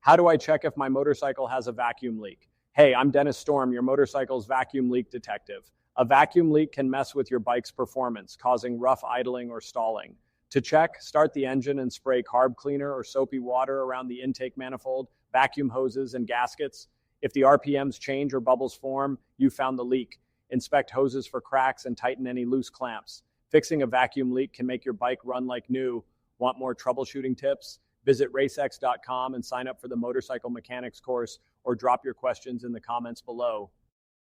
How do I check if my motorcycle has a vacuum leak? Hey, I'm Dennis Storm, your motorcycle's vacuum leak detective. A vacuum leak can mess with your bike's performance, causing rough idling or stalling. To check, start the engine and spray carb cleaner or soapy water around the intake manifold, vacuum hoses, and gaskets. If the RPMs change or bubbles form, you found the leak. Inspect hoses for cracks and tighten any loose clamps. Fixing a vacuum leak can make your bike run like new. Want more troubleshooting tips? Visit racex.com and sign up for the motorcycle mechanics course, or drop your questions in the comments below.